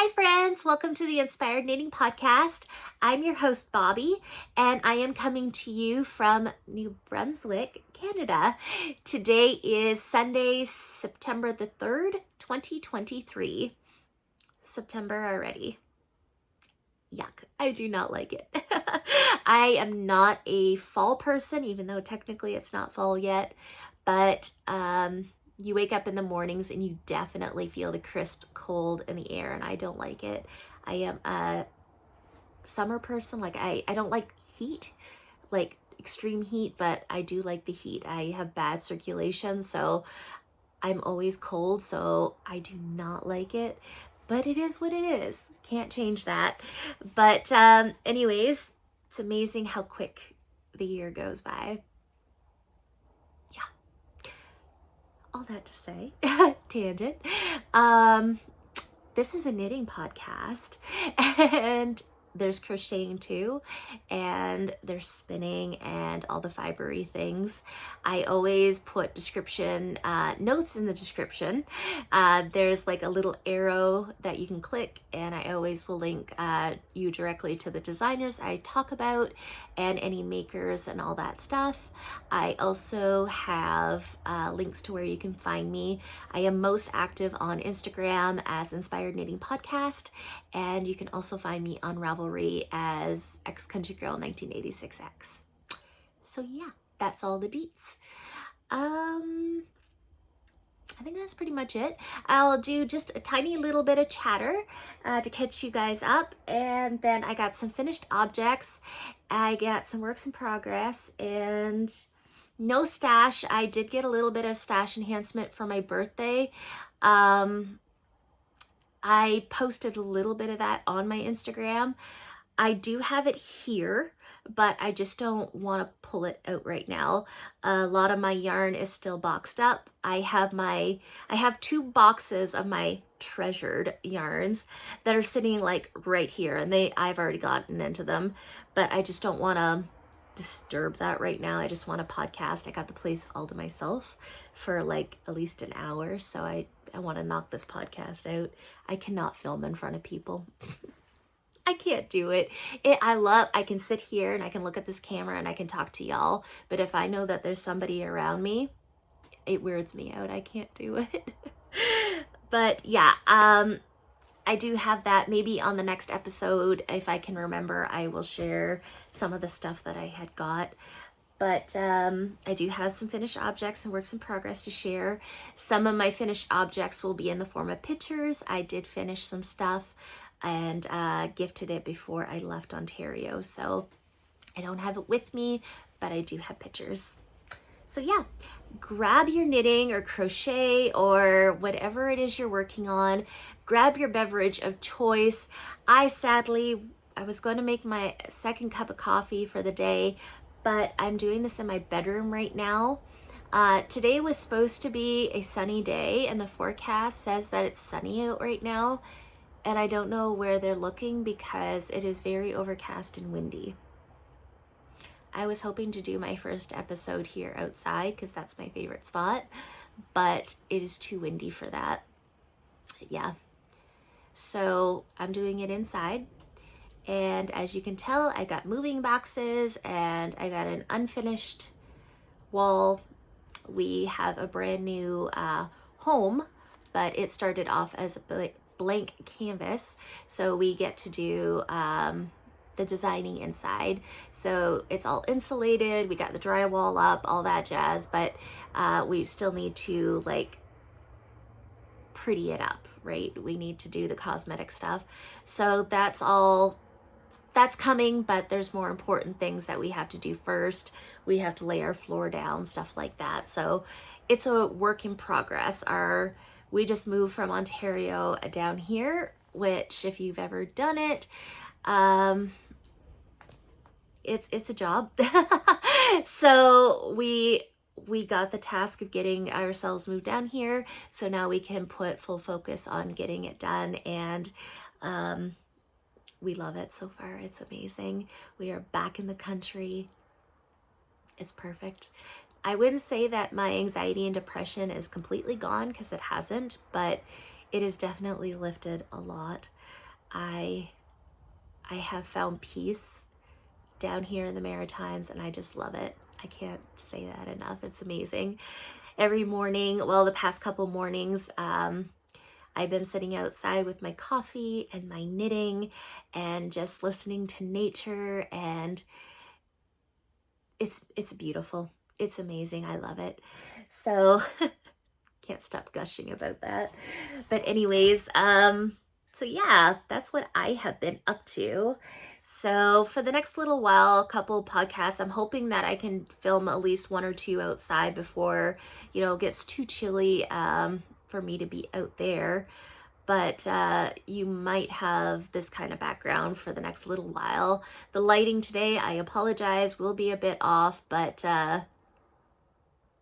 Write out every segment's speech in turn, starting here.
Hi friends, welcome to the Inspired Knitting Podcast. I'm your host Bobby and I am coming to you from New Brunswick, Canada. Today is Sunday, September the 3rd, 2023. September already. Yuck, I do not like it. I am not a fall person, even though technically it's not fall yet, but you wake up in the mornings and you definitely feel the crisp cold in the air, and I don't like it. I am a summer person. Like I don't like heat, like extreme heat, but I do like the heat. I have bad circulation, so I'm always cold, so I do not like it. But it is what it is. Can't change that. But anyways, it's amazing how quick the year goes by. All that to say, tangent. This is a knitting podcast, and there's crocheting too, and there's spinning and all the fibery things. I always put description notes in the description. There's like a little arrow that you can click, and I always will link you directly to the designers I talk about and any makers and all that stuff. I also have links to where you can find me. I am most active on Instagram as Inspired Knitting Podcast, and you can also find me on Ravelry as X Country Girl 1986X. So yeah, that's all the deets. I think that's pretty much it. I'll do just a tiny little bit of chatter to catch you guys up, and then I got some finished objects. I got some works in progress and no stash. I did get a little bit of stash enhancement for my birthday. I posted a little bit of that on my Instagram. I do have it here, but I just don't want to pull it out right now. A lot of my yarn is still boxed up. I have 2 boxes of my treasured yarns that are sitting like right here, and I've already gotten into them, but I just don't want to disturb that right now. I just want a podcast. I got the place all to myself for like at least an hour, so I want to knock this podcast out. I cannot film in front of people. I can't do it. I can sit here and I can look at this camera and I can talk to y'all, but if I know that there's somebody around me, it weirds me out. I can't do it. But yeah, I do have that. Maybe on the next episode, if I can remember, I will share some of the stuff that I had got. But I do have some finished objects and works in progress to share. Some of my finished objects will be in the form of pictures. I did finish some stuff and gifted it before I left Ontario, so I don't have it with me, but I do have pictures. So yeah, grab your knitting or crochet or whatever it is you're working on. Grab your beverage of choice. I was going to make my second cup of coffee for the day, but I'm doing this in my bedroom right now. Today was supposed to be a sunny day, and the forecast says that it's sunny out right now, and I don't know where they're looking because it is very overcast and windy. I was hoping to do my first episode here outside because that's my favorite spot, but it is too windy for that. Yeah. So I'm doing it inside. And as you can tell, I got moving boxes and I got an unfinished wall. We have a brand new home, but it started off as a blank canvas. So we get to do the designing inside. So it's all insulated. We got the drywall up, all that jazz, but we still need to like pretty it up, right? We need to do the cosmetic stuff. So that's coming, but there's more important things that we have to do first. We have to lay our floor down, stuff like that. So it's a work in progress. We just moved from Ontario down here, which if you've ever done it, it's a job. So we got the task of getting ourselves moved down here. So now we can put full focus on getting it done, and we love it so far. It's amazing. We are back in the country. It's perfect. I wouldn't say that my anxiety and depression is completely gone because it hasn't, but it has definitely lifted a lot. I have found peace down here in the Maritimes, and I just love it. I can't say that enough. It's amazing. Every morning, well, the past couple mornings, I've been sitting outside with my coffee and my knitting and just listening to nature, and it's beautiful. It's amazing. I love it. So can't stop gushing about that. But anyways, so yeah, that's what I have been up to. So for the next little while, a couple podcasts, I'm hoping that I can film at least one or two outside before, it gets too chilly for me to be out there. But you might have this kind of background for the next little while. The lighting today, I apologize, will be a bit off, but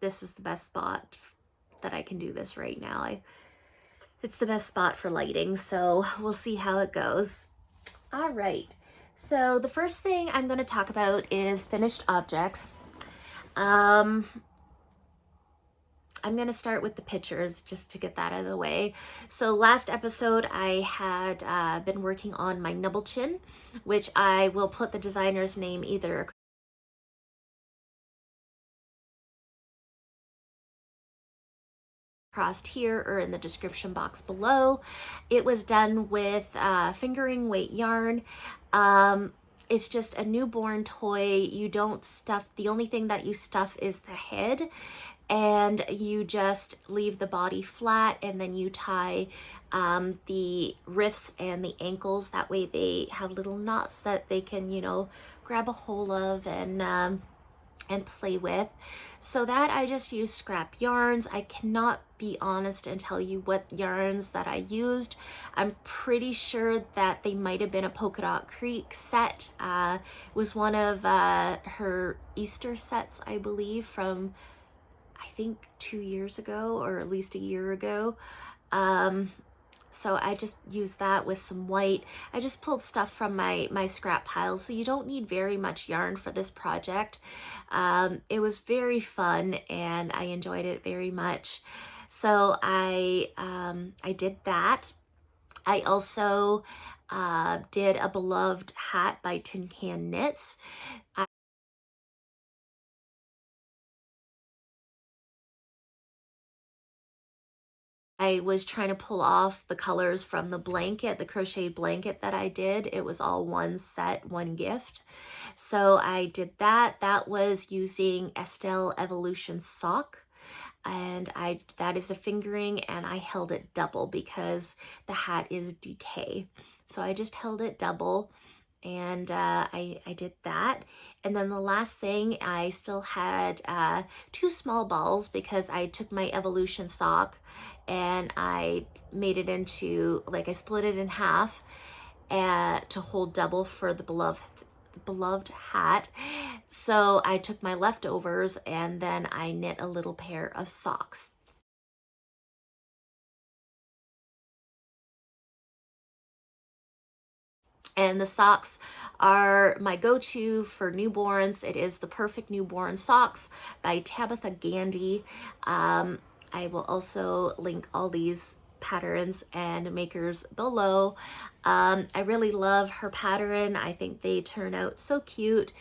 this is the best spot that I can do this right now. It's the best spot for lighting, so we'll see how it goes. All right, so the first thing I'm going to talk about is finished objects. I'm going to start with the pictures just to get that out of the way. So last episode I had been working on my Knubbelchen, which I will put the designer's name either across here or in the description box below. It was done with fingering weight yarn. It's just a newborn toy. You don't stuff, the only thing that you stuff is the head, and you just leave the body flat, and then you tie the wrists and the ankles. That way they have little knots that they can, grab a hold of and play with. So that I just use scrap yarns. I cannot be honest and tell you what yarns that I used. I'm pretty sure that they might have been a Polka Dot Creek set. Was one of her Easter sets, I believe, from I think 2 years ago, or at least a year ago. So I just used that with some white. I just pulled stuff from my scrap pile, so you don't need very much yarn for this project. It was very fun and I enjoyed it very much. So I did that. I also did a beloved hat by Tincanknits. I was trying to pull off the colors from the blanket, the crocheted blanket that I did. It was all one set, one gift. So I did that. That was using Estelle Evolution sock. And that is a fingering, and I held it double because the hat is DK. So I just held it double, and I did that. And then the last thing, I still had 2 small balls because I took my Evolution sock and I made it into, like, I split it in half to hold double for the beloved hat. So I took my leftovers and then I knit a little pair of socks. And the socks are my go-to for newborns. It is the Perfect Newborn Socks by Tabitha Gandee. I will also link all these patterns and makers below. I really love her pattern. I think they turn out so cute.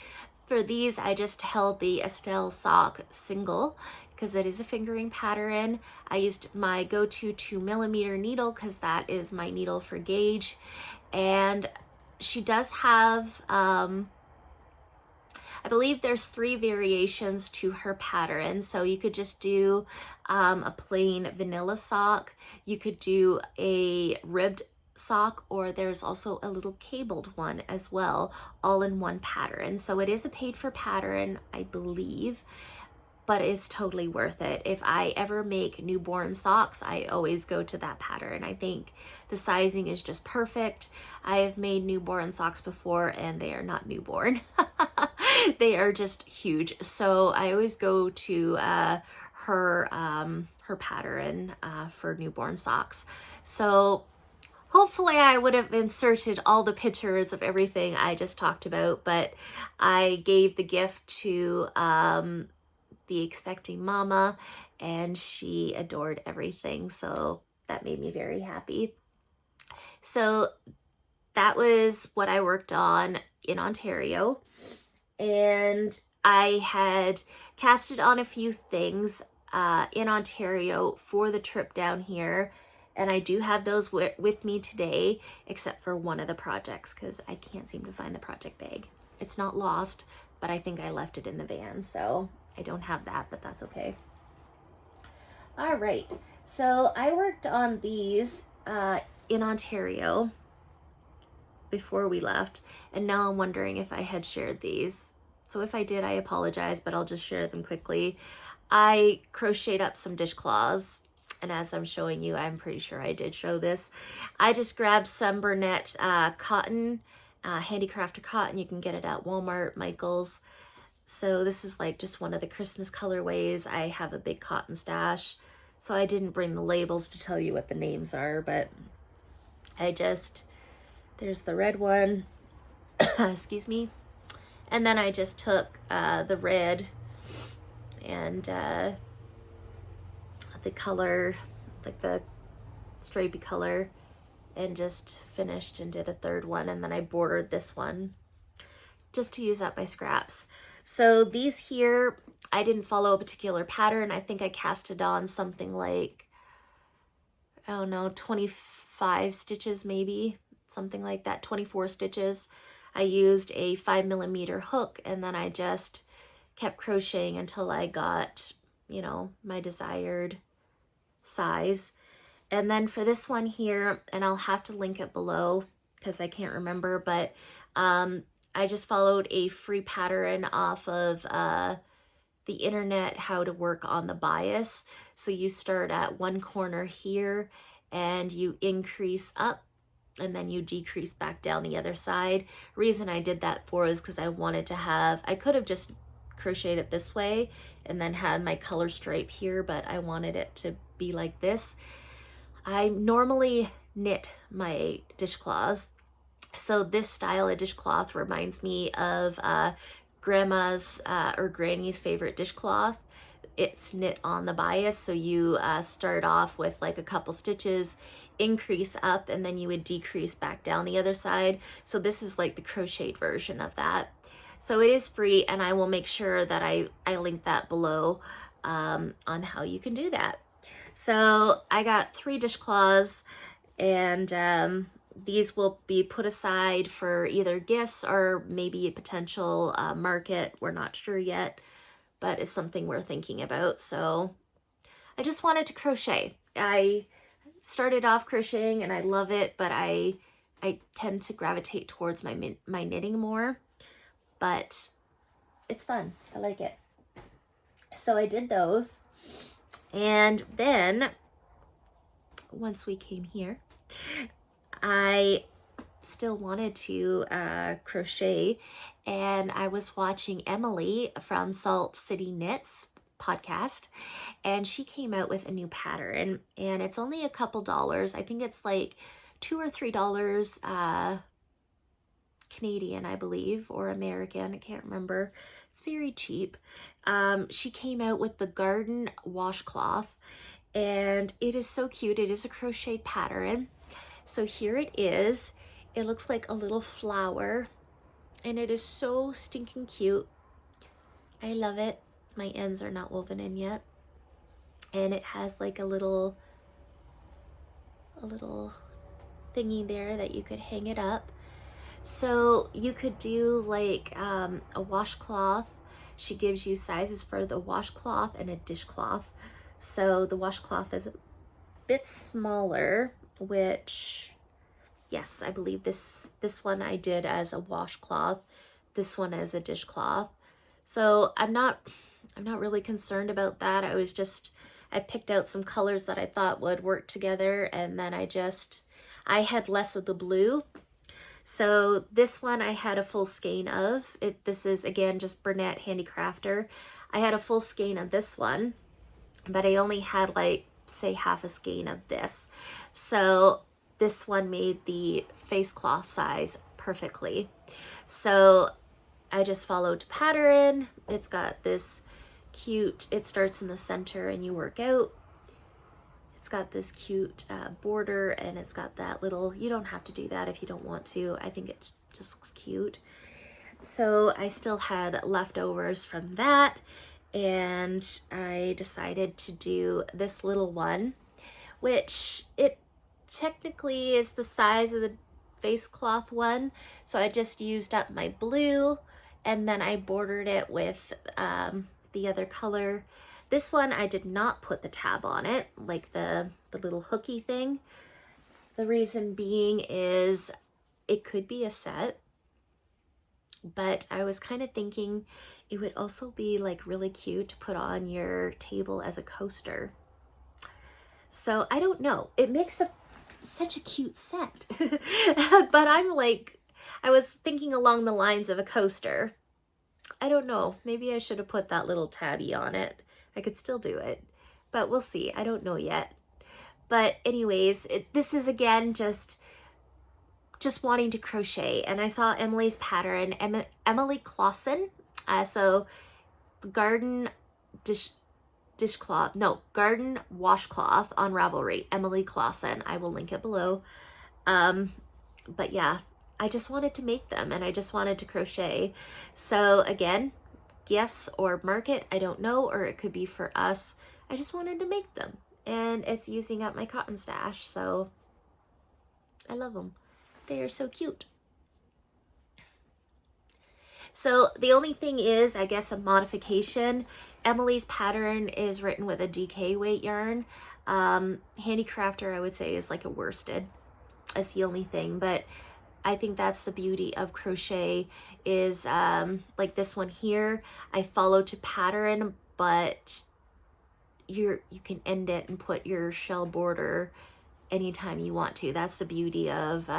For these, I just held the Estelle sock single because it is a fingering pattern. I used my go-to 2mm needle because that is my needle for gauge. And she does have, I believe there's 3 variations to her pattern. So you could just do a plain vanilla sock. You could do a ribbed sock, or there's also a little cabled one as well, all in one pattern. So it is a paid for pattern, I believe, but it's totally worth it. If I ever make newborn socks, I always go to that pattern. I think the sizing is just perfect. I have made newborn socks before and they are not newborn. They are just huge. So I always go to her pattern for newborn socks. So hopefully I would have inserted all the pictures of everything I just talked about, but I gave the gift to the expecting mama and she adored everything. So that made me very happy. So that was what I worked on in Ontario. And I had casted on a few things in Ontario for the trip down here. And I do have those with me today, except for one of the projects because I can't seem to find the project bag. It's not lost, but I think I left it in the van. So I don't have that, but that's okay. All right. So I worked on these in Ontario before we left, and now I'm wondering if I had shared these. So if I did, I apologize, but I'll just share them quickly. I crocheted up some dishcloths, and as I'm showing you, I'm pretty sure I did show this. I just grabbed some Burnett cotton, handicrafted cotton. You can get it at Walmart, Michael's. So this is like just one of the Christmas colorways. I have a big cotton stash, so I didn't bring the labels to tell you what the names are, but there's the red one, excuse me. And then I just took the red and the color, like the stripy color, and just finished and did a third one. And then I bordered this one just to use up my scraps. So these here, I didn't follow a particular pattern. I think I casted on something like, I don't know, 25 stitches maybe, something like that, 24 stitches. I used a 5mm hook, and then I just kept crocheting until I got, you know, my desired size. And then for this one here, and I'll have to link it below because I can't remember, but I just followed a free pattern off of the internet, how to work on the bias. So you start at one corner here and you increase up, and then you decrease back down the other side. Reason I did that for is because I wanted to have, I could have just crocheted it this way and then had my color stripe here, but I wanted it to be like this. I normally knit my dishcloths, so this style of dishcloth reminds me of grandma's or granny's favorite dishcloth. It's knit on the bias, so you start off with like a couple stitches, increase up, and then you would decrease back down the other side. So this is like the crocheted version of that. So it is free, and I will make sure that I link that below on how you can do that. So I got 3 dishcloths, and these will be put aside for either gifts or maybe a potential market. We're not sure yet, but it's something we're thinking about. So I just wanted to crochet. I started off crocheting and I love it, but I tend to gravitate towards my knitting more, but it's fun. I like it. So I did those, and then once we came here, I still wanted to crochet, and I was watching Emily from Salt City Knits podcast, and she came out with a new pattern, and it's only a couple dollars. I think it's like $2 or $3 Canadian, I believe, or American, I can't remember. It's very cheap. She came out with the garden washcloth, and it is so cute. It is a crochet pattern. So here it is. It looks like a little flower, and it is so stinking cute. I love it. My ends are not woven in yet. And it has like a little thingy there that you could hang it up. So you could do like a washcloth. She gives you sizes for the washcloth and a dishcloth. So the washcloth is a bit smaller, which, yes, I believe this one I did as a washcloth, this one as a dishcloth. So I'm not really concerned about that. I picked out some colors that I thought would work together, and then I had less of the blue. So this one I had a full skein of. This is, again, just Burnett Handicrafter. I had a full skein of this one, but I only had like, say, half a skein of this. So this one made the face cloth size perfectly. So I just followed pattern. It's got this cute, it starts in the center and you work out. It's got this cute border, and it's got that little, you don't have to do that if you don't want to. I think it just looks cute. So I still had leftovers from that, and I decided to do this little one, which it technically is the size of the face cloth one. So I just used up my blue, and then I bordered it with the other color. This one I did not put the tab on it, like the little hooky thing. The reason being is it could be a set, but I was kind of thinking it would also be like really cute to put on your table as a coaster. So I don't know, it makes such a cute set. But I'm like, I was thinking along the lines of a coaster. I don't know, maybe I should have put that little tabby on it. I could still do it, but we'll see. I don't know yet. But anyways, this is again just wanting to crochet, and I saw Emily's pattern, Emily Clausen. So garden garden washcloth on Ravelry, Emily Clausen. I will link it below. But yeah, I just wanted to make them, and I just wanted to crochet. So again, gifts or market, I don't know, or it could be for us. I just wanted to make them, and it's using up my cotton stash, so I love them. They are so cute. So the only thing is, I guess, a modification. Emily's pattern is written with a DK weight yarn. Handicrafter, I would say, is like a worsted. That's the only thing, but I think that's the beauty of crochet is like this one here, I follow to pattern, but you can end it and put your shell border anytime you want to. That's the beauty of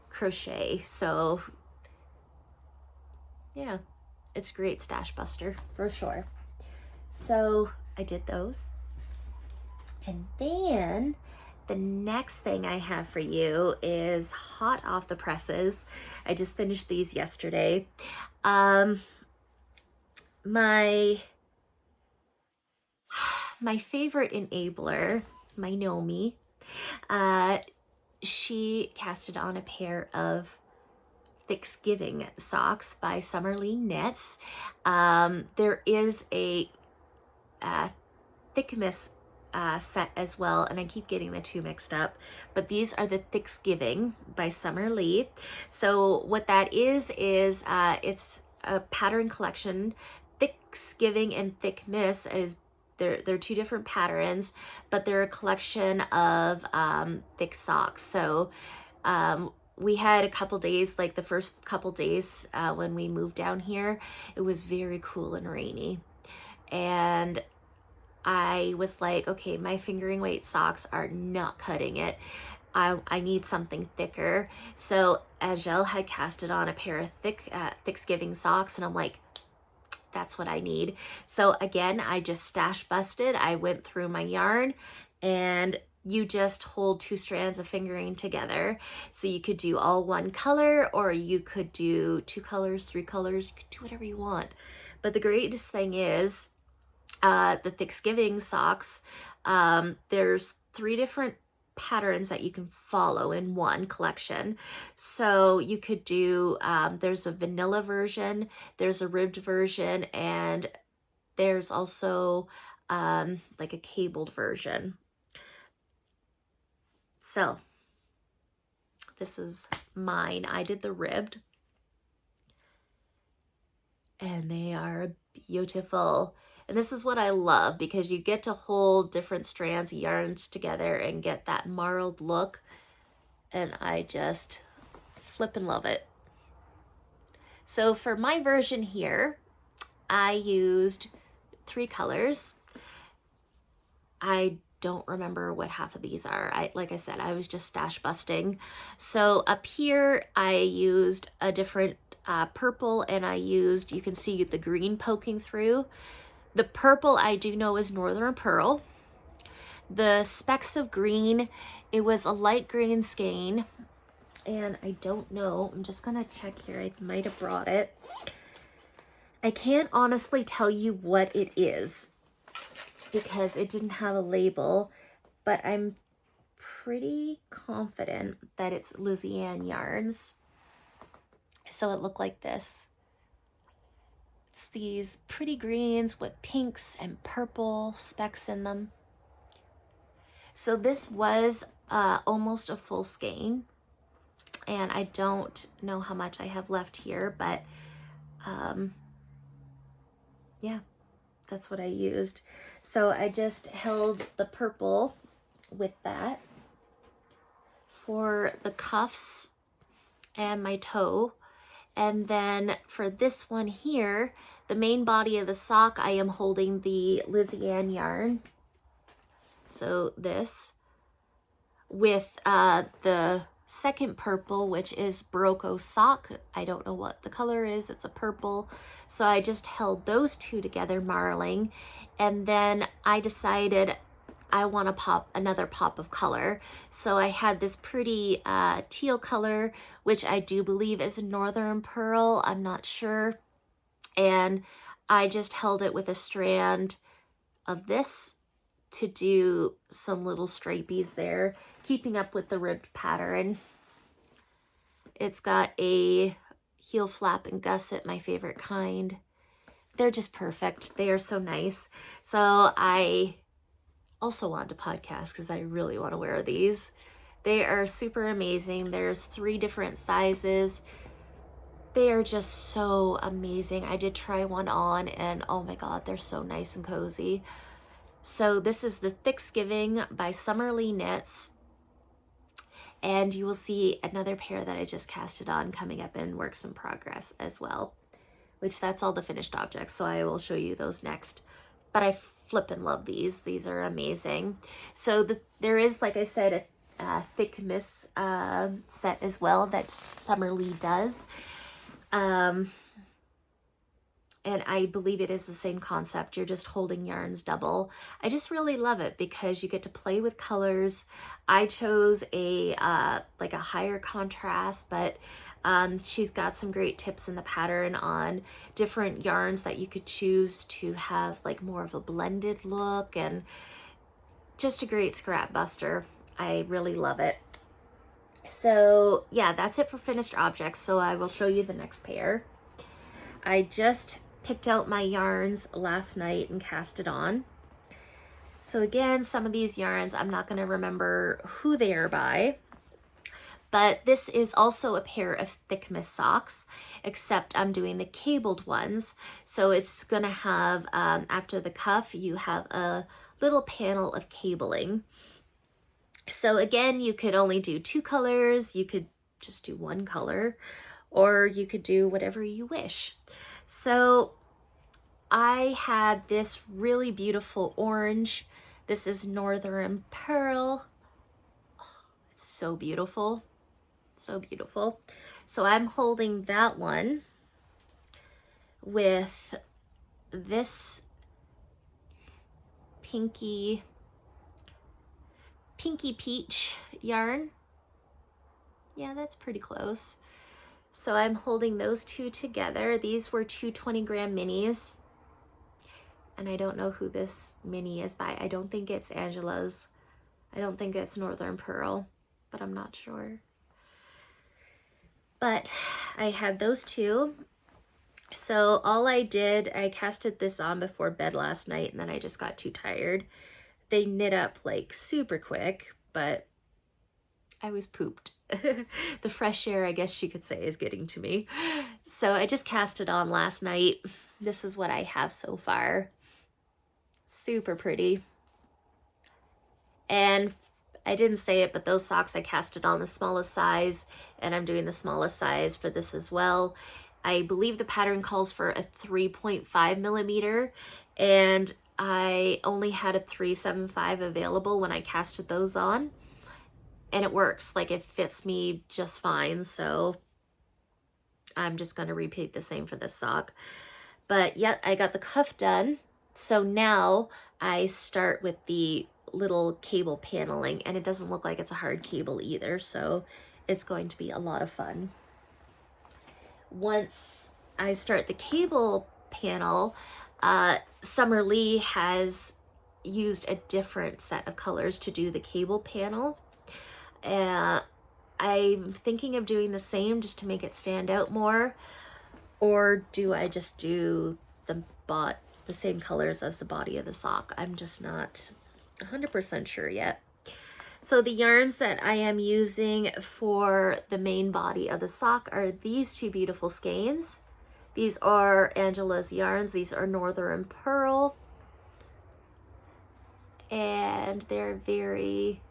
crochet. So yeah, it's a great stash buster for sure. So I did those, and then the next thing I have for you is hot off the presses. I just finished these yesterday. My favorite enabler, my Nomi, she casted on a pair of Thicksgiving socks by Summerlee Knits. There is a Thickness set as well, and I keep getting the two mixed up, but these are the Thicksgiving by Summerlee. So what that is it's a pattern collection. Thicksgiving and Thickness is they're two different patterns, but they're a collection of thick socks. So we had a couple days, like the first couple days when we moved down here, it was very cool and rainy, and I was like, okay, my fingering weight socks are not cutting it. I need something thicker. So Angel had casted on a pair of Thicksgiving socks, and I'm like, that's what I need. So again, I just stash busted. I went through my yarn, and you just hold two strands of fingering together. So you could do all one color, or you could do 2 colors, 3 colors, you could do whatever you want. But the greatest thing is, the Thicksgiving socks, there's 3 different patterns that you can follow in one collection. So you could do, there's a vanilla version, there's a ribbed version, and there's also like a cabled version. So this is mine. I did the ribbed, and they are beautiful. And this is what I love, because you get to hold different strands of yarns together and get that marled look. And I just flip and love it. So for my version here, I used 3 colors. I don't remember what half of these are. Like I said, I was just stash busting. So up here, I used a different purple, and I used, you can see the green poking through. The purple I do know is Northern Pearl. The specks of green, it was a light green skein, and I don't know, I'm just gonna check here, I might have brought it. I can't honestly tell you what it is because it didn't have a label, but I'm pretty confident that it's Louisiana yarns. So it looked like this. It's these pretty greens with pinks and purple specks in them. So this was almost a full skein, and I don't know how much I have left here, but yeah, that's what I used. So I just held the purple with that for the cuffs and my toe. And then for this one here, the main body of the sock, I am holding the Louisiana yarn. So this with the second purple, which is Brioche sock. I don't know what the color is. It's a purple. So I just held those two together, marling. And then I decided I want to pop another pop of color. So I had this pretty teal color, which I do believe is Northern Pearl. I'm not sure. And I just held it with a strand of this to do some little stripies there, keeping up with the ribbed pattern. It's got a heel flap and gusset, my favorite kind. They're just perfect. They are so nice. So I also want to podcast because I really want to wear these. They are super amazing. There's 3 different sizes. They are just so amazing. I did try one on and oh my God, they're so nice and cozy. So this is the Thicksgiving by Summerly Knits. And you will see another pair that I just casted on coming up in works in progress as well, which that's all the finished objects. So I will show you those next. But I flippin' love these. These are amazing. So there is, like I said, a thick mist set as well that Summerly does. And I believe it is the same concept. You're just holding yarns double. I just really love it because you get to play with colors. I chose a like a higher contrast, but she's got some great tips in the pattern on different yarns that you could choose to have like more of a blended look, and just a great scrap buster. I really love it. So yeah, that's it for finished objects. So I will show you the next pair. I just picked out my yarns last night and cast it on. So again, some of these yarns, I'm not going to remember who they are by, but this is also a pair of thick mist socks, except I'm doing the cabled ones. So it's going to have, after the cuff, you have a little panel of cabling. So again, you could only do 2 colors. You could just do 1 color, or you could do whatever you wish. So I had this really beautiful orange. This is Northern Pearl. Oh, it's so beautiful. So beautiful. So I'm holding that one with this pinky peach yarn. Yeah, that's pretty close. So I'm holding those 2 together. These were 2 20-gram minis. And I don't know who this mini is by. I don't think it's Angela's. I don't think it's Northern Pearl, but I'm not sure. But I had those 2. So all I did, I casted this on before bed last night, and then I just got too tired. They knit up like super quick, but I was pooped. The fresh air, I guess you could say, is getting to me. So I just cast it on last night. This is what I have so far. Super pretty. And I didn't say it, but those socks I casted on the smallest size, and I'm doing the smallest size for this as well. I believe the pattern calls for a 3.5 millimeter, and I only had a 3.75 available when I casted those on. And it works, like it fits me just fine. So I'm just gonna repeat the same for this sock. But yeah, I got the cuff done. So now I start with the little cable paneling, and it doesn't look like it's a hard cable either. So it's going to be a lot of fun. Once I start the cable panel, Summerly has used a different set of colors to do the cable panel. I'm thinking of doing the same just to make it stand out more, or do I just do the same colors as the body of the sock? I'm just not 100% sure yet. So the yarns that I am using for the main body of the sock are these two beautiful skeins. These are Angela's yarns. These are Northern Pearl. And they're very,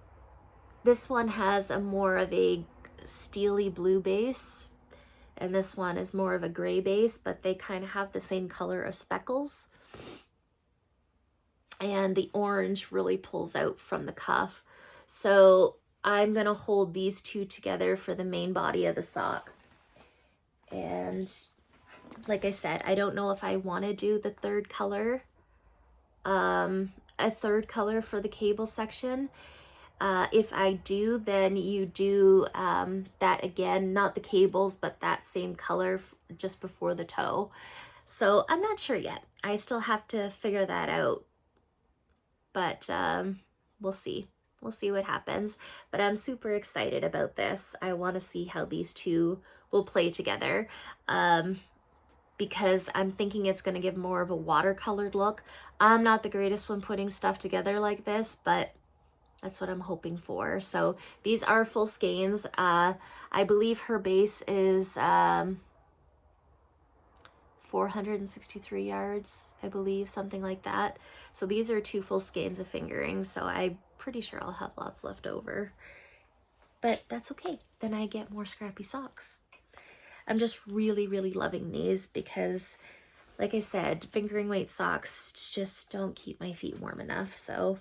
this one has a more of a steely blue base, and this one is more of a gray base, but they kind of have the same color of speckles. And the orange really pulls out from the cuff. So I'm gonna hold these two together for the main body of the sock. And like I said, I don't know if I want to do the third color, a third color for the cable section. If I do, then you do that again, not the cables, but that same color just before the toe. So I'm not sure yet. I still have to figure that out, but we'll see. We'll see what happens, but I'm super excited about this. I want to see how these two will play together, because I'm thinking it's going to give more of a watercolored look. I'm not the greatest when putting stuff together like this, but that's what I'm hoping for. So these are full skeins. I believe her base is 463 yards, I believe, something like that. So these are 2 full skeins of fingering, so I'm pretty sure I'll have lots left over. But that's okay. Then I get more scrappy socks. I'm just really, really loving these because, like I said, fingering weight socks just don't keep my feet warm enough. So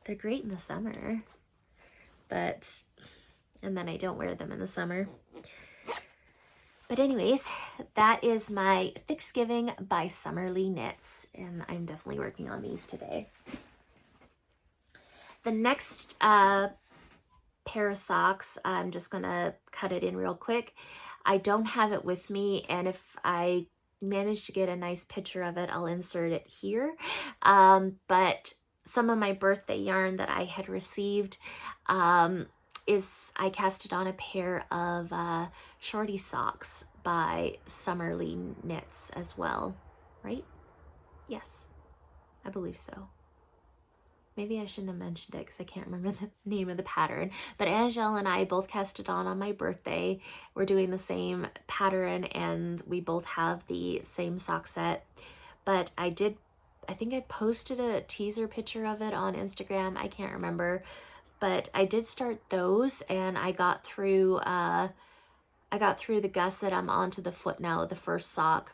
they're great in the summer, and then I don't wear them in the summer. But anyways, that is my Thicksgiving by Summerly Knits, and I'm definitely working on these today. The next pair of socks, I'm just gonna cut it in real quick. I don't have it with me, and if I manage to get a nice picture of it, I'll insert it here. But some of my birthday yarn that I had received I casted on a pair of Shorty socks by Summerly Knits as well, right? Yes, I believe so. Maybe I shouldn't have mentioned it because I can't remember the name of the pattern. But Angela and I both cast it on my birthday. We're doing the same pattern and we both have the same sock set. But I think I posted a teaser picture of it on Instagram. I can't remember. But I did start those and I got through the gusset. I'm onto the foot now, the first sock.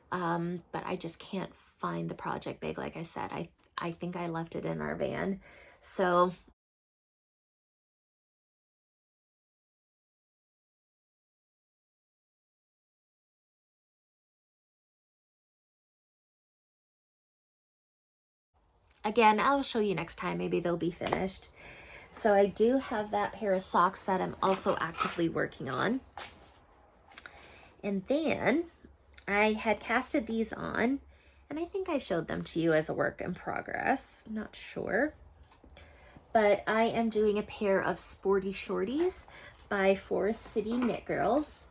But I just can't find the project bag. Like I said, I think I left it in our van. So again, I'll show you next time. Maybe they'll be finished. So I do have that pair of socks that I'm also actively working on. And then I had casted these on, and I think I showed them to you as a work in progress. I'm not sure. But I am doing a pair of Sporty Shorties by Forest City Knit Girls.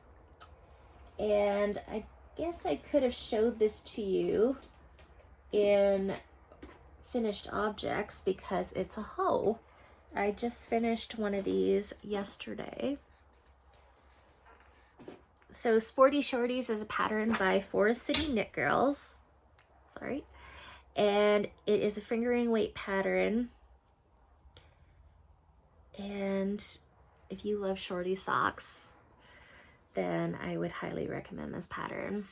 And I guess I could have showed this to you in finished objects because it's a hoe. I just finished one of these yesterday. So Sporty Shorties is a pattern by Forest City Knit Girls. Sorry. And it is a fingering weight pattern. And if you love Shorty socks, then I would highly recommend this pattern.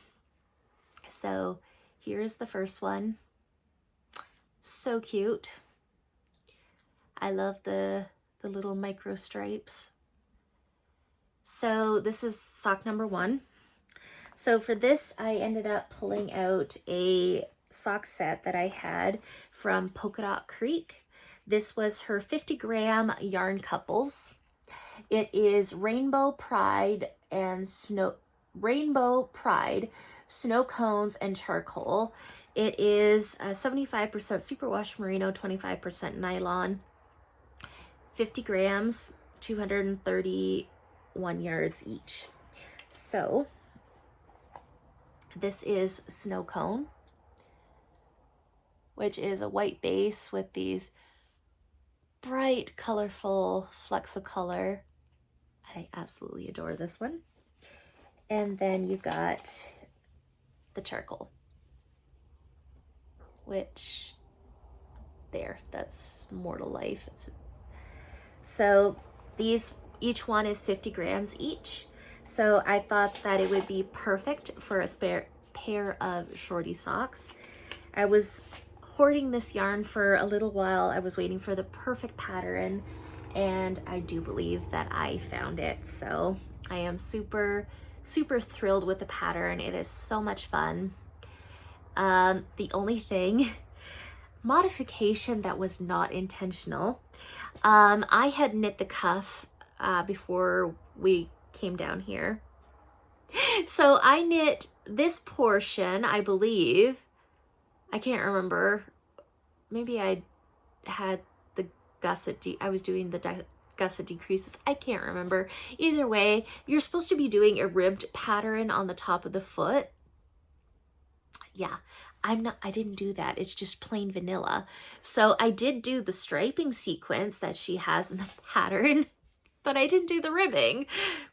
So here's the first one. So cute. I love the little micro stripes. So this is sock number 1. So for this, I ended up pulling out a sock set that I had from Polka Dot Creek. This was her 50-gram yarn couples. It is Rainbow Pride, Snow Cones, and Charcoal. It is 75% superwash merino, 25% nylon, 50 grams, 231 yards each. So this is Snow Cone, which is a white base with these bright, colorful flecks of color. I absolutely adore this one. And then you got the charcoal, which that's more to life. So these, each one is 50 grams each. So I thought that it would be perfect for a spare pair of Shorty socks. I was hoarding this yarn for a little while. I was waiting for the perfect pattern, and I do believe that I found it. So I am super, super thrilled with the pattern. It is so much fun. The only thing, modification that was not intentional. I had knit the cuff before we came down here. So I knit this portion, I believe. I can't remember. Maybe I had the gusset, I was doing the gusset decreases. I can't remember. Either way, you're supposed to be doing a ribbed pattern on the top of the foot. Yeah, I didn't do that. It's just plain vanilla. So I did do the striping sequence that she has in the pattern, but I didn't do the ribbing,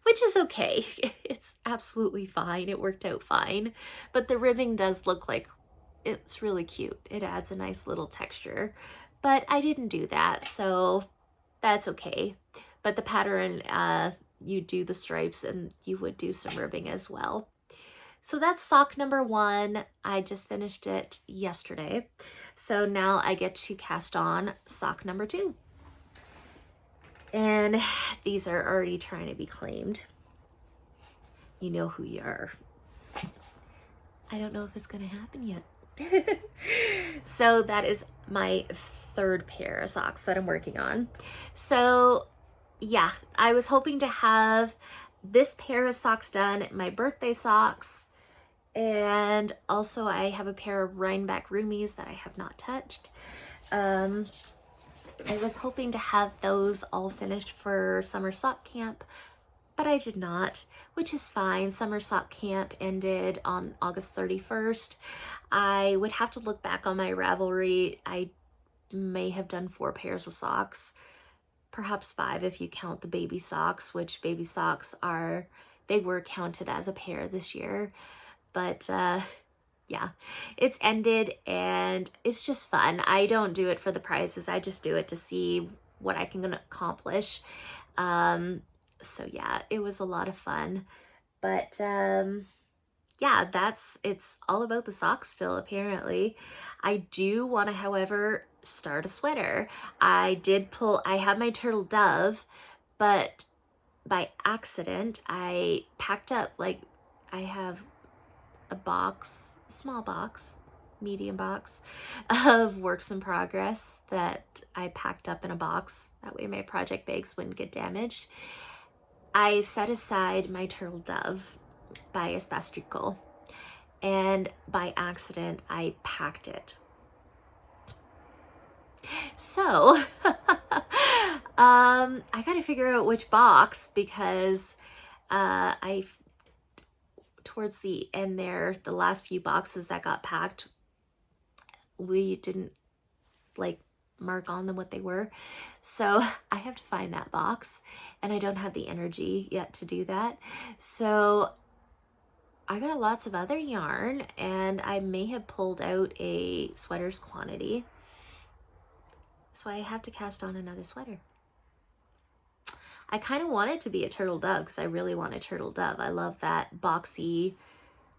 which is okay. It's absolutely fine. It worked out fine. But the ribbing does look like, it's really cute. It adds a nice little texture, but I didn't do that, so that's okay. But the pattern, you do the stripes and you would do some ribbing as well. So that's sock number 1. I just finished it yesterday. So now I get to cast on sock number 2. And these are already trying to be claimed. You know who you are. I don't know if it's gonna happen yet. So that is my 3rd pair of socks that I'm working on. So yeah, I was hoping to have this pair of socks done, my birthday socks, and also I have a pair of Rhinebeck roomies that I have not touched. I was hoping to have those all finished for summer sock camp, but I did not, which is fine. Summer sock camp ended on August 31st. I would have to look back on my Ravelry. I may have done 4 pairs of socks, perhaps 5 if you count the baby socks, which baby socks they were counted as a pair this year. But yeah, it's ended and it's just fun. I don't do it for the prizes. I just do it to see what I can accomplish. So yeah, it was a lot of fun. But yeah, it's all about the socks still, apparently. I do want to, however, start a sweater. I have my turtle dove, but by accident, I packed up, like, I have a box, small box, medium box of works in progress that I packed up in a box. That way my project bags wouldn't get damaged. I set aside my turtle dove by Espastrico, and by accident I packed it. So I gotta figure out which box, because towards the end there, the last few boxes that got packed, we didn't like mark on them what they were. So I have to find that box, and I don't have the energy yet to do that. So I got lots of other yarn, and I may have pulled out a sweater's quantity. So I have to cast on another sweater. I kind of want it to be a turtle dove because I really want a turtle dove. I love that boxy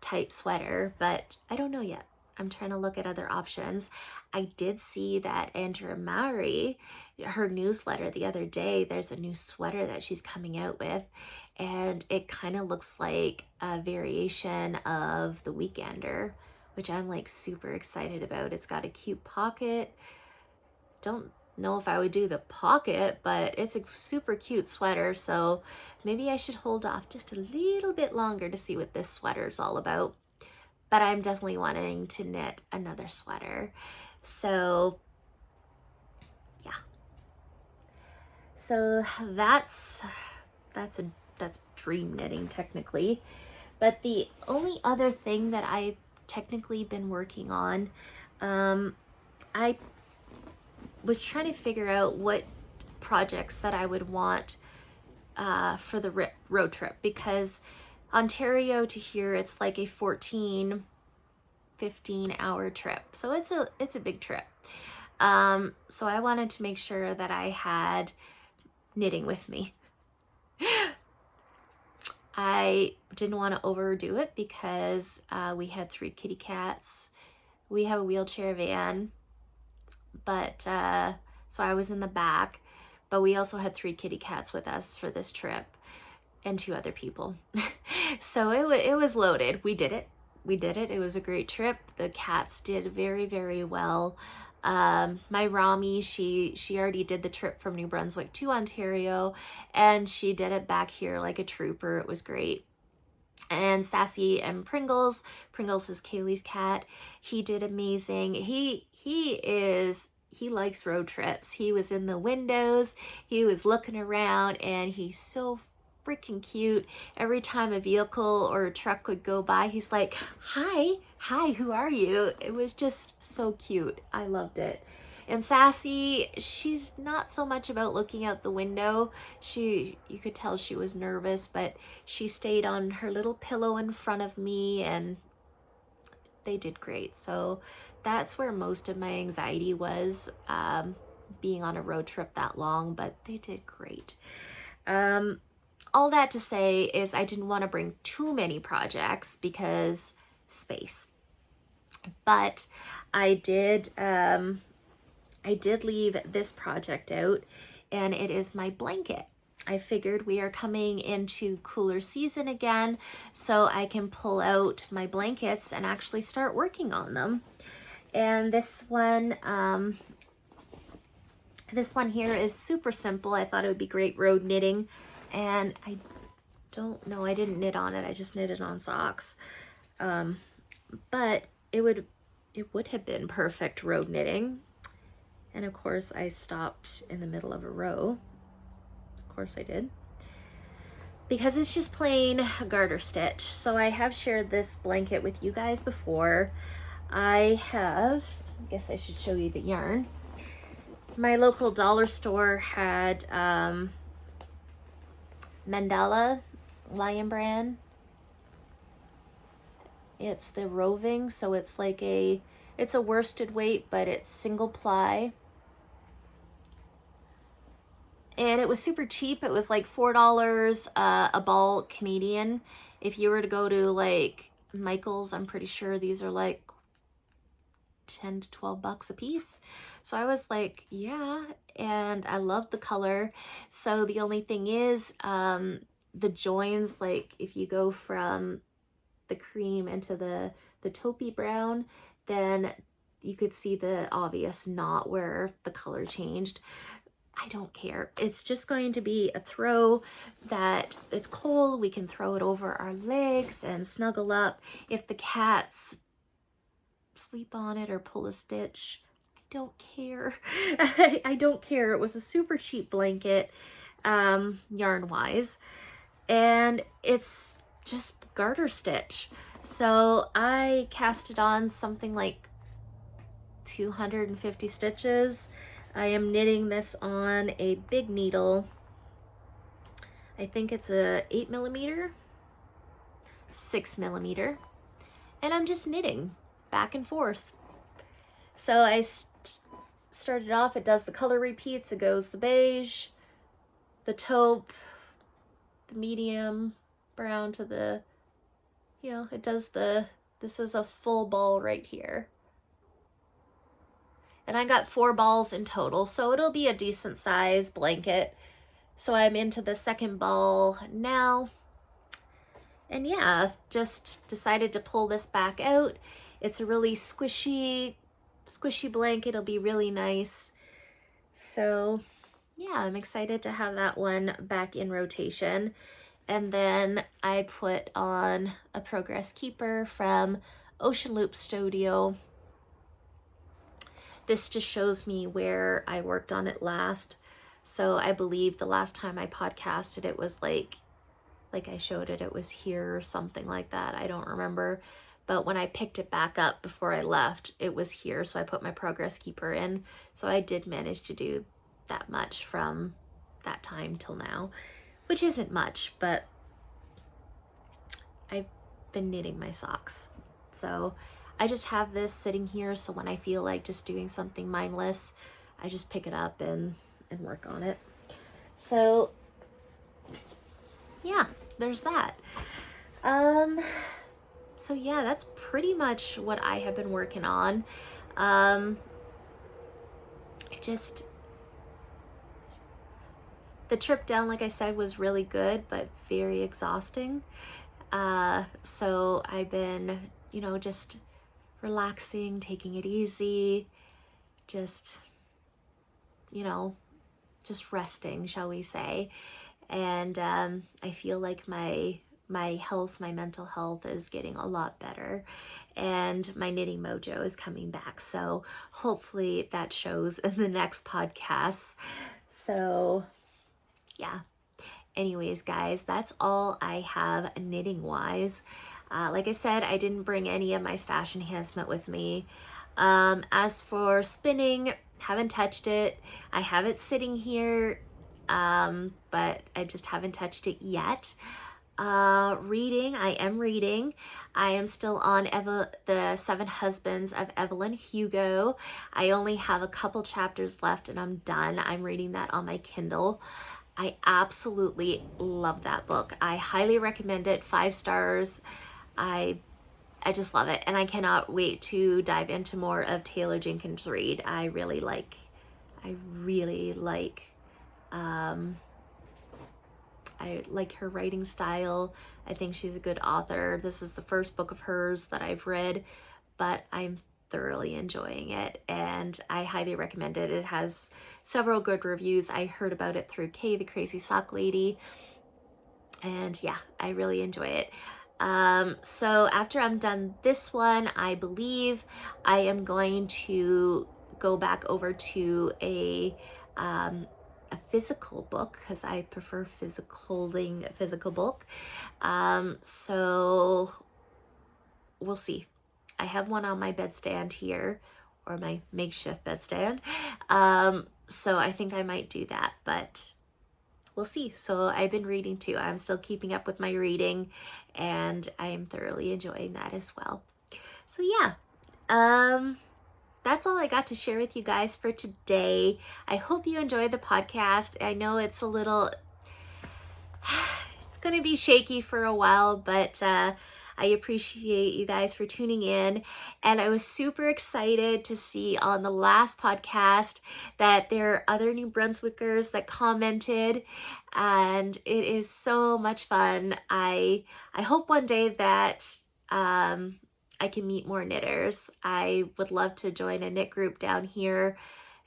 type sweater, but I don't know yet. I'm trying to look at other options. I did see that Andrea Mowry, her newsletter the other day, there's a new sweater that she's coming out with, and it kind of looks like a variation of the Weekender, which I'm like super excited about. It's got a cute pocket. Don't know if I would do the pocket, but it's a super cute sweater, so maybe I should hold off just a little bit longer to see what this sweater is all about. but I'm definitely wanting to knit another sweater. So yeah, so that's dream knitting technically. But the only other thing that I've technically been working on, I was trying to figure out what projects that I would want for the road trip, because Ontario to here, it's like a 14, 15-hour trip. So it's a big trip. So I wanted to make sure that I had knitting with me. I didn't want to overdo it because we had 3 kitty cats. We have a wheelchair van, but so I was in the back, but we also had 3 kitty cats with us for this trip and 2 other people. So it was loaded. We did it. It was a great trip. The cats did very, very well. My Rami, she already did the trip from New Brunswick to Ontario, and she did it back here like a trooper. It was great. And Sassy and Pringles is Kaylee's cat. He did amazing. He likes road trips. He was in the windows, he was looking around, and he's so freaking cute. Every time a vehicle or a truck would go by, he's like, hi, who are you? It was just so cute. I loved it. And Sassy, she's not so much about looking out the window. You could tell she was nervous, but she stayed on her little pillow in front of me, and they did great. So that's where most of my anxiety was, being on a road trip that long, but they did great. All that to say is I didn't want to bring too many projects because space. But I did leave this project out, and it is my blanket. I figured we are coming into cooler season again, so I can pull out my blankets and actually start working on them. And this one here is super simple. I thought it would be great road knitting, and I don't know, I didn't knit on it. I just knitted on socks. But it would have been perfect road knitting. And of course I stopped in the middle of a row. Of course I did. Because it's just plain garter stitch. So I have shared this blanket with you guys before. I guess I should show you the yarn. My local dollar store had Mandala Lion Brand. It's the roving, so it's like it's a worsted weight, but it's single ply. And it was super cheap. It was like $4 a ball Canadian. If you were to go to like Michael's, I'm pretty sure these are like 10 to 12 bucks a piece. So I was like, yeah, and I love the color. So the only thing is, the joins, like if you go from the cream into the taupey brown, then you could see the obvious knot where the color changed. I don't care. It's just going to be a throw that it's cold. We can throw it over our legs and snuggle up. If the cats sleep on it or pull a stitch, I don't care. I don't care. It was a super cheap blanket, yarn wise, and it's just garter stitch. So I cast it on something like 250 stitches. I am knitting this on a big needle. I think it's a 8mm, 6mm, and I'm just knitting back and forth. So I started off, it does the color repeats. It goes the beige, the taupe, the medium brown to the, it does this is a full ball right here. And I got 4 balls in total, so it'll be a decent size blanket. So I'm into the second ball now. And yeah, just decided to pull this back out. It's a really squishy blanket. It'll be really nice. So yeah, I'm excited to have that one back in rotation. And then I put on a Progress Keeper from Ocean Loop Studio. This just shows me where I worked on it last. So I believe the last time I podcasted, it was like I showed it, it was here or something like that. I don't remember. But when I picked it back up before I left, it was here. So I put my progress keeper in. So I did manage to do that much from that time till now, which isn't much, but I've been knitting my socks. So I just have this sitting here. So when I feel like just doing something mindless, I just pick it up and work on it. So yeah, there's that. So yeah, that's pretty much what I have been working on. The trip down, like I said, was really good, but very exhausting. So I've been, just relaxing, taking it easy, just resting, shall we say. And I feel like my health, my mental health is getting a lot better, and my knitting mojo is coming back. So hopefully that shows in the next podcast. So yeah. Anyways, guys, that's all I have knitting wise. Like I said, I didn't bring any of my stash enhancement with me. As for spinning, haven't touched it. I have it sitting here, but I just haven't touched it yet. Reading, I am reading. I am still on the 7 Husbands of Evelyn Hugo. I only have a couple chapters left and I'm done. I'm reading that on my Kindle. I absolutely love that book. I highly recommend it. 5 stars. I just love it, and I cannot wait to dive into more of Taylor Jenkins Reid. I really like her writing style. I think she's a good author. This is the first book of hers that I've read, but I'm thoroughly enjoying it and I highly recommend it. It has several good reviews. I heard about it through Kay, the Crazy Sock Lady, and yeah, I really enjoy it. So after I'm done this one, I believe I am going to go back over to a physical book, because I prefer holding a physical book. So we'll see. I have one on my bedstand here, or my makeshift bedstand. So I think I might do that, but we'll see. So I've been reading too. I'm still keeping up with my reading and I am thoroughly enjoying that as well. So yeah, that's all I got to share with you guys for today. I hope you enjoyed the podcast. I know it's a little, it's going to be shaky for a while, but I appreciate you guys for tuning in. And I was super excited to see on the last podcast that there are other New Brunswickers that commented, and it is so much fun. I hope one day that I can meet more knitters. I would love to join a knit group down here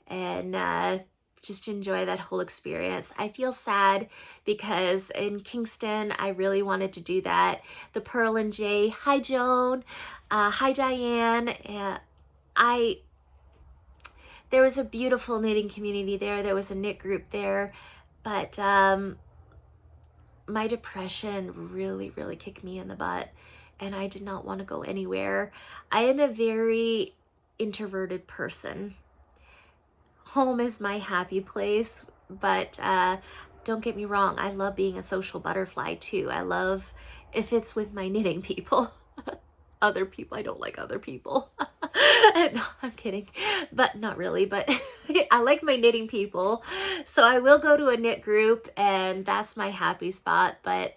and just enjoy that whole experience. I feel sad because in Kingston, I really wanted to do that. The Pearl and Jay, hi Joan, hi Diane. There was a beautiful knitting community there. There was a knit group there, but my depression really, really kicked me in the butt and I did not want to go anywhere. I am a very introverted person. Home is my happy place, but don't get me wrong, I love being a social butterfly too. I love if it's with my knitting people. Other people, I don't like other people. No, I'm kidding, but not really, but I like my knitting people. So I will go to a knit group and that's my happy spot, but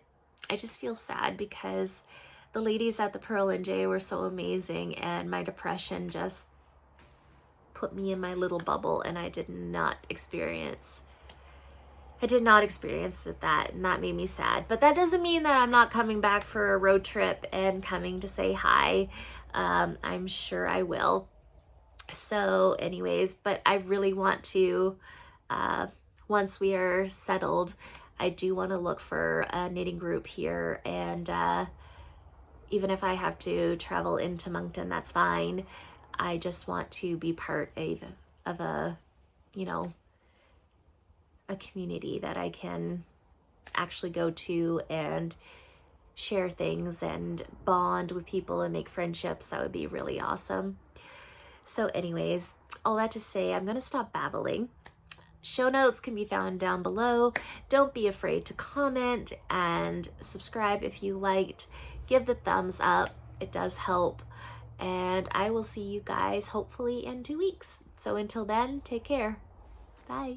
I just feel sad because the ladies at the Pearl and Jay were so amazing and my depression just put me in my little bubble and I did not experience that, and that made me sad. But that doesn't mean that I'm not coming back for a road trip and coming to say hi. I'm sure I will. So anyways, but I really want to, once we are settled, I do want to look for a knitting group here and even if I have to travel into Moncton, that's fine. I just want to be part of a, you know, a community that I can actually go to and share things and bond with people and make friendships. That would be really awesome. So anyways, all that to say, I'm going to stop babbling. Show notes can be found down below. Don't be afraid to comment and subscribe if you liked. Give the thumbs up. It does help. And I will see you guys hopefully in 2 weeks. So until then, take care. Bye.